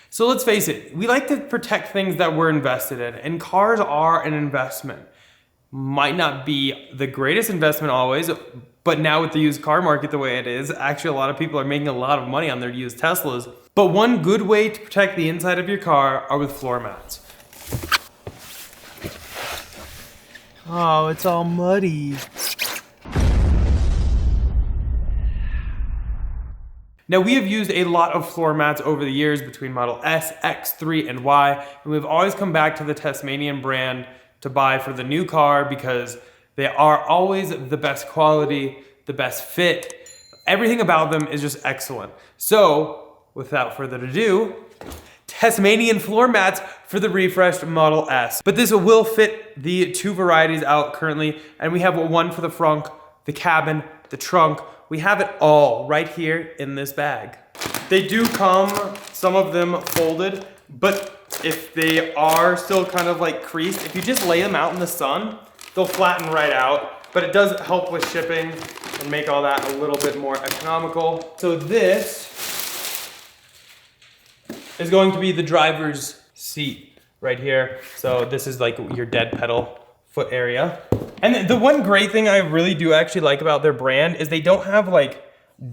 So let's face it, we like to protect things that we're invested in, and cars are an investment. Might not be the greatest investment always, but now with the used car market the way it is, actually a lot of people are making a lot of money on their used Teslas. But one good way to protect the inside of your car are with floor mats. Oh, it's all muddy. Now we have used a lot of floor mats over the years between Model S, X, 3, and Y, and we've always come back to the Tasmanian brand to buy for the new car because they are always the best quality, the best fit. Everything about them is just excellent. So, without further ado, Tasmanian floor mats for the refreshed Model S. But this will fit the two varieties out currently, and we have one for the front, the cabin, the trunk. We have it all right here in this bag. They do come, some of them folded, but if they are still kind of like creased, if you just lay them out in the sun, they'll flatten right out, but it does help with shipping and make all that a little bit more economical. So this is going to be the driver's seat right here. So this is like your dead pedal foot area. And the one great thing I really do actually like about their brand is they don't have like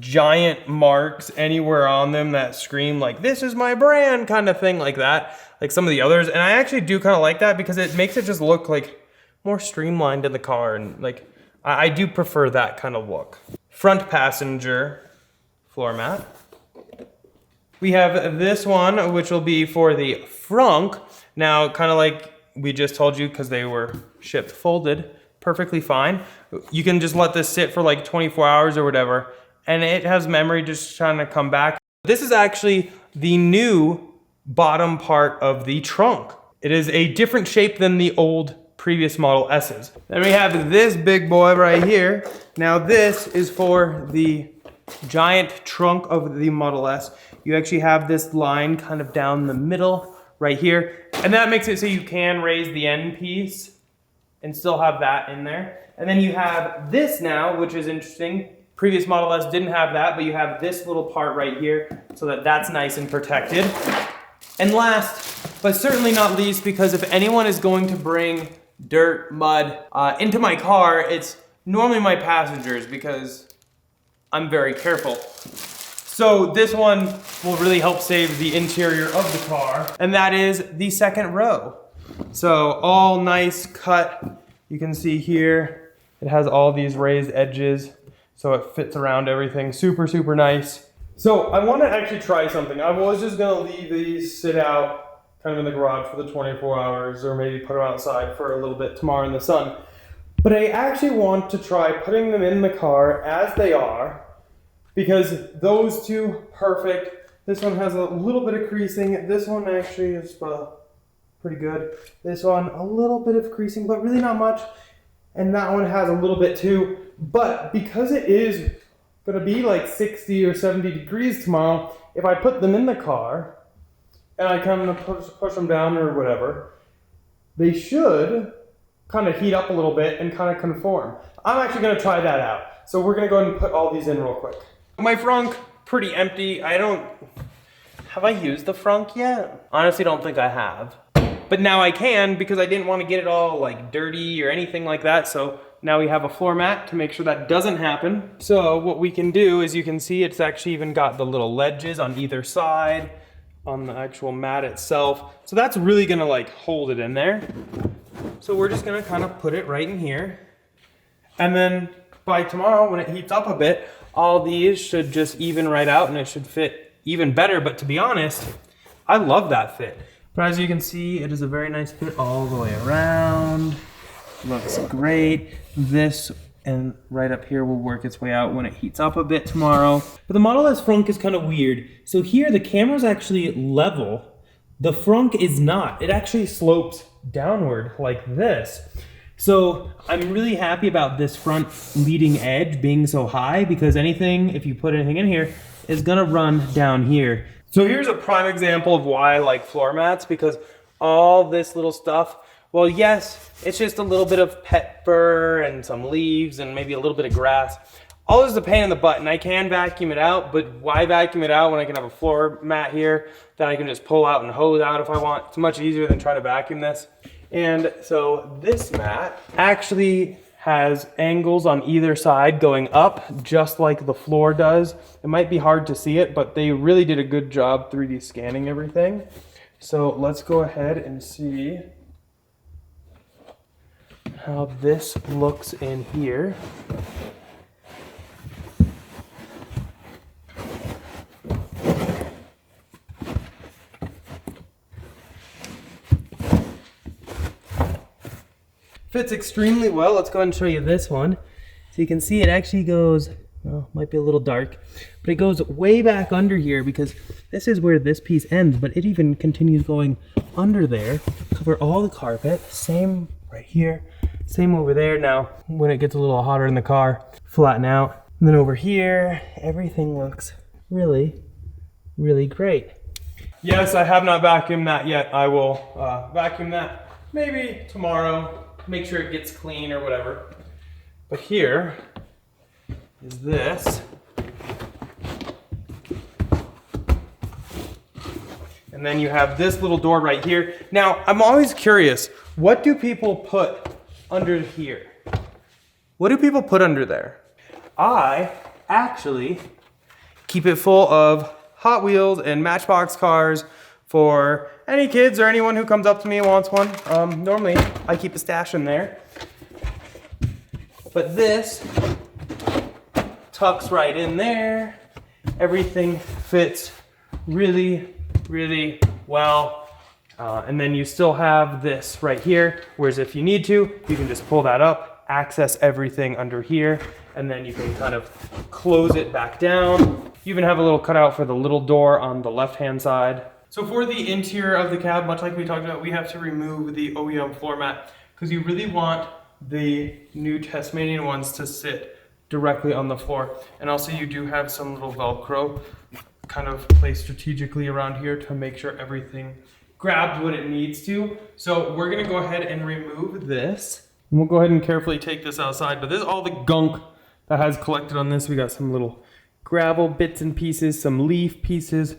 giant marks anywhere on them that scream like, this is my brand kind of thing like that, like some of the others. And I actually do kind of like that because it makes it just look like more streamlined in the car. And like, I do prefer that kind of look. Front passenger floor mat. We have this one, which will be for the frunk. Now, kind of like we just told you, because they were shipped folded, perfectly fine. You can just let this sit for like 24 hours or whatever, and it has memory just trying to come back. This is actually the new bottom part of the trunk. It is a different shape than the old previous Model S's. Then we have this big boy right here. Now this is for the giant trunk of the Model S. You actually have this line kind of down the middle right here, and that makes it so you can raise the end piece and still have that in there. And then you have this now, which is interesting. Previous Model S didn't have that, but you have this little part right here so that that's nice and protected. And last, but certainly not least, because if anyone is going to bring dirt, mud into my car, it's normally my passengers because I'm very careful. So this one will really help save the interior of the car, and that is the second row. So all nice cut. You can see here, it has all these raised edges, so it fits around everything. Super, super nice. So I want to actually try something. I was just gonna leave these sit out kind of in the garage for the 24 hours, or maybe put them outside for a little bit tomorrow in the sun. But I actually want to try putting them in the car as they are, because those two, perfect. This one has a little bit of creasing. This one actually is pretty good. This one, a little bit of creasing, but really not much. And that one has a little bit too. But because it is gonna be like 60 or 70 degrees tomorrow, if I put them in the car and I kind of push them down or whatever, they should kind of heat up a little bit and kind of conform. I'm actually gonna try that out. So we're gonna go ahead and put all these in real quick. My frunk, pretty empty. Have I used the frunk yet? Honestly, don't think I have. But now I can, because I didn't want to get it all like dirty or anything like that. So now we have a floor mat to make sure that doesn't happen. So what we can do is, you can see it's actually even got the little ledges on either side on the actual mat itself. So that's really gonna like hold it in there. So we're just gonna kind of put it right in here. And then by tomorrow, when it heats up a bit, all these should just even right out and it should fit even better. But to be honest, I love that fit. But as you can see, it is a very nice fit all the way around. Looks great. This and right up here will work its way out when it heats up a bit tomorrow. But the Model S frunk is kind of weird. So here the camera's actually level. The frunk is not. It actually slopes downward like this. So I'm really happy about this front leading edge being so high, because anything, if you put anything in here, is gonna run down here. So here's a prime example of why I like floor mats, because all this little stuff, well, yes, it's just a little bit of pet fur and some leaves and maybe a little bit of grass. all this is a pain in the butt, and I can vacuum it out, but why vacuum it out when I can have a floor mat here that I can just pull out and hose out if I want? It's much easier than trying to vacuum this. And so this mat actually has angles on either side going up, just like the floor does. It might be hard to see it, but they really did a good job 3D scanning everything. So let's go ahead and see how this looks in here. Fits extremely well. Let's go ahead and show you this one. So you can see it actually goes, well, might be a little dark, but it goes way back under here because this is where this piece ends, but it even continues going under there, cover all the carpet, same right here, same over there. Now, when it gets a little hotter in the car, flatten out. And then over here, everything looks really, really great. Yes, I have not vacuumed that yet. I will vacuum that maybe tomorrow. Make sure it gets clean or whatever. But here is this. And then you have this little door right here. Now, I'm always curious, what do people put under here? What do people put under there? I actually keep it full of Hot Wheels and Matchbox cars for any kids or anyone who comes up to me and wants one. Normally, I keep a stash in there. But this tucks right in there. Everything fits really, really well. And then you still have this right here, whereas if you need to, you can just pull that up, access everything under here, and then you can kind of close it back down. You even have a little cutout for the little door on the left-hand side. So for the interior of the cab, much like we talked about, we have to remove the OEM floor mat because you really want the new Tasmanian ones to sit directly on the floor. And also you do have some little Velcro kind of placed strategically around here to make sure everything grabs what it needs to. So we're gonna go ahead and remove this. And we'll go ahead and carefully take this outside, but this is all the gunk that has collected on this. We got some little gravel bits and pieces, some leaf pieces,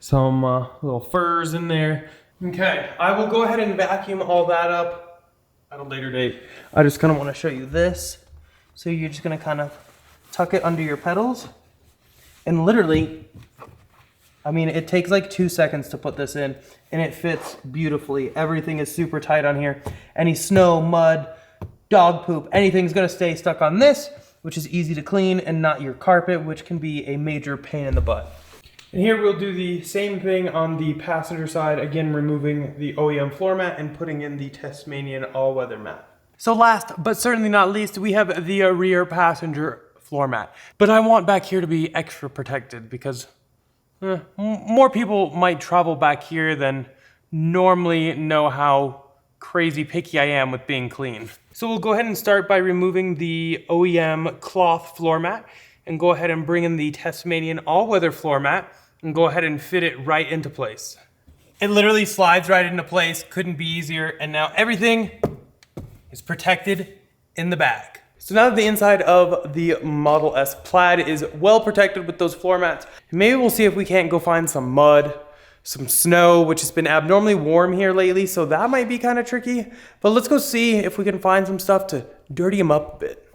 some little furs in there. Okay, I will go ahead and vacuum all that up at a later date. I just kind of want to show you this. So you're just going to kind of tuck it under your pedals. And literally, I mean, it takes like 2 seconds to put this in and it fits beautifully. Everything is super tight on here. Any snow, mud, dog poop, anything's going to stay stuck on this, which is easy to clean, and not your carpet, which can be a major pain in the butt. And here we'll do the same thing on the passenger side, again removing the OEM floor mat and putting in the Tasmanian all-weather mat. So last, but certainly not least, we have the rear passenger floor mat. But I want back here to be extra protected because more people might travel back here than normally know how crazy picky I am with being clean. So we'll go ahead and start by removing the OEM cloth floor mat and go ahead and bring in the Tasmanian all-weather floor mat and go ahead and fit it right into place. It literally slides right into place, couldn't be easier, and now everything is protected in the bag. So now that the inside of the Model S Plaid is well protected with those floor mats, maybe we'll see if we can't go find some mud, some snow, which has been abnormally warm here lately, so that might be kind of tricky. But let's go see if we can find some stuff to dirty them up a bit.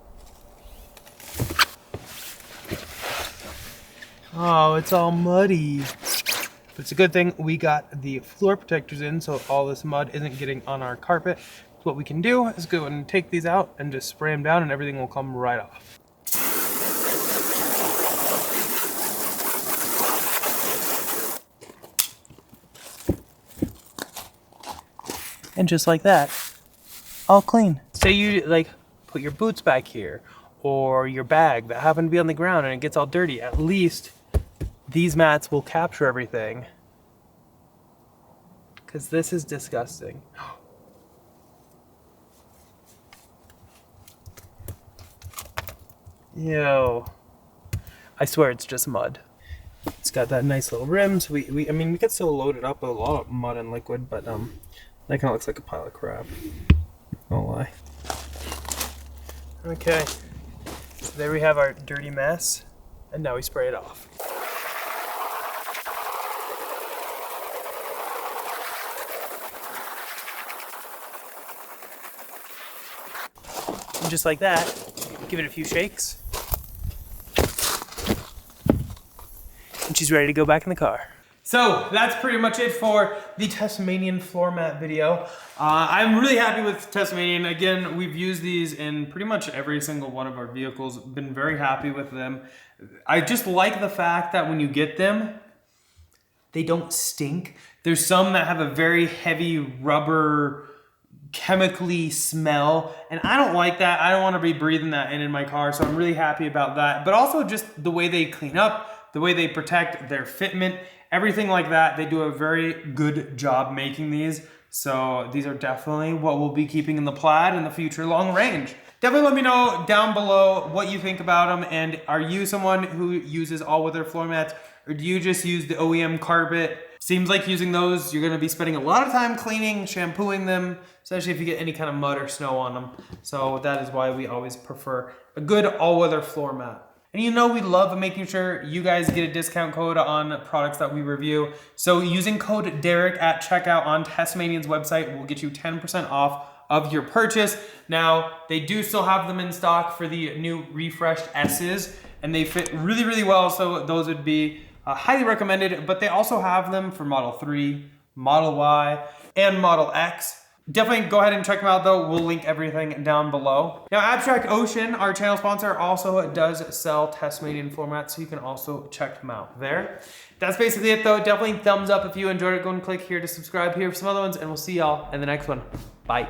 Oh, it's all muddy. But it's a good thing we got the floor protectors in so all this mud isn't getting on our carpet. So what we can do is go and take these out and just spray them down and everything will come right off. And just like that, all clean. Say you like put your boots back here or your bag that happen to be on the ground and it gets all dirty, at least these mats will capture everything. Because this is disgusting. Ew. I swear it's just mud. It's got that nice little rim, so I mean, we could still load it up with a lot of mud and liquid, but that kind of looks like a pile of crap. No lie. Okay. There we have our dirty mess, and now we spray it off. And just like that, give it a few shakes, and she's ready to go back in the car. So that's pretty much it for the Tasmanian floor mat video. I'm really happy with Tasmanian. Again, we've used these in pretty much every single one of our vehicles. Been very happy with them. I just like the fact that when you get them, they don't stink. There's some that have a very heavy rubber, chemically smell, and I don't like that. I don't want to be breathing that in my car, so I'm really happy about that. But also just the way they clean up, the way they protect their fitment, everything like that. They do a very good job making these. So these are definitely what we'll be keeping in the Plaid in the future long range. Definitely let me know down below what you think about them, and are you someone who uses all-weather floor mats, or do you just use the OEM carpet? Seems like using those, you're gonna be spending a lot of time cleaning, shampooing them, especially if you get any kind of mud or snow on them. So that is why we always prefer a good all-weather floor mat. And you know we love making sure you guys get a discount code on products that we review. So using code Derek at checkout on Tasmanian's website will get you 10% off of your purchase. Now, they do still have them in stock for the new refreshed S's, and they fit really, really well, so those would be highly recommended. But they also have them for Model 3, Model Y, and Model X. Definitely go ahead and check them out though. We'll link everything down below. Now, Abstract Ocean, our channel sponsor, also does sell Tasmanian floor mats, so you can also check them out there. That's basically it though. Definitely thumbs up if you enjoyed it. Go and click here to subscribe here for some other ones, and we'll see y'all in the next one. Bye.